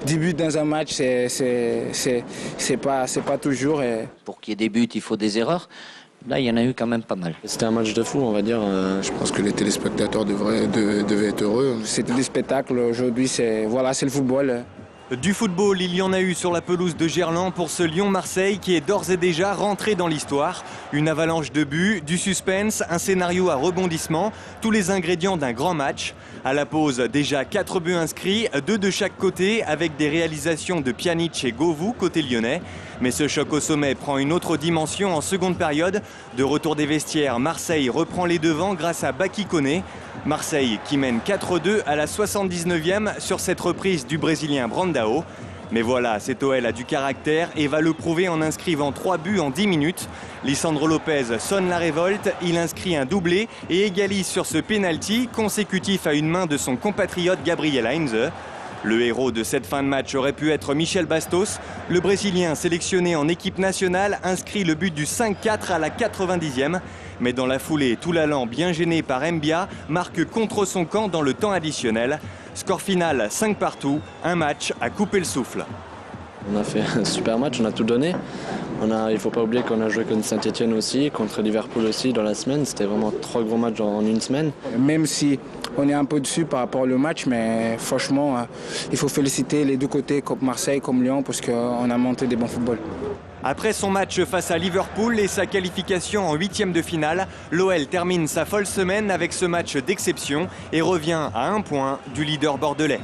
10 buts dans un match, c'est pas toujours. Pour qu'il y ait des buts, il faut des erreurs. Là, il y en a eu quand même pas mal. C'était un match de fou, on va dire. Je pense que les téléspectateurs devaient être heureux. C'était des spectacles. Aujourd'hui, c'est le football. Du football, il y en a eu sur la pelouse de Gerland pour ce Lyon-Marseille qui est d'ores et déjà rentré dans l'histoire. Une avalanche de buts, du suspense, un scénario à rebondissement, tous les ingrédients d'un grand match. À la pause, déjà 4 buts inscrits, 2 de chaque côté avec des réalisations de Pjanic et Govou côté lyonnais. Mais ce choc au sommet prend une autre dimension en seconde période. De retour des vestiaires, Marseille reprend les devants grâce à Baki Koné. Marseille qui mène 4-2 à la 79e sur cette reprise du Brésilien Brandao. Mais voilà, cet OL a du caractère et va le prouver en inscrivant 3 buts en 10 minutes. Lisandro Lopez sonne la révolte, il inscrit un doublé et égalise sur ce pénalty consécutif à une main de son compatriote Gabriel Heinze. Le héros de cette fin de match aurait pu être Michel Bastos. Le Brésilien sélectionné en équipe nationale inscrit le but du 5-4 à la 90e. Mais dans la foulée, Toulalan, bien gêné par Mbia, marque contre son camp dans le temps additionnel. Score final 5-2, un match à couper le souffle. On a fait un super match, on a tout donné. Il ne faut pas oublier qu'on a joué contre Saint-Etienne aussi, contre Liverpool aussi dans la semaine. C'était vraiment 3 gros matchs en une semaine. Même si on est un peu dessus par rapport au match, mais franchement, il faut féliciter les deux côtés, comme Marseille, comme Lyon, parce qu'on a monté des bons footballs. Après son match face à Liverpool et sa qualification en 8e de finale, l'OL termine sa folle semaine avec ce match d'exception et revient à 1 point du leader bordelais.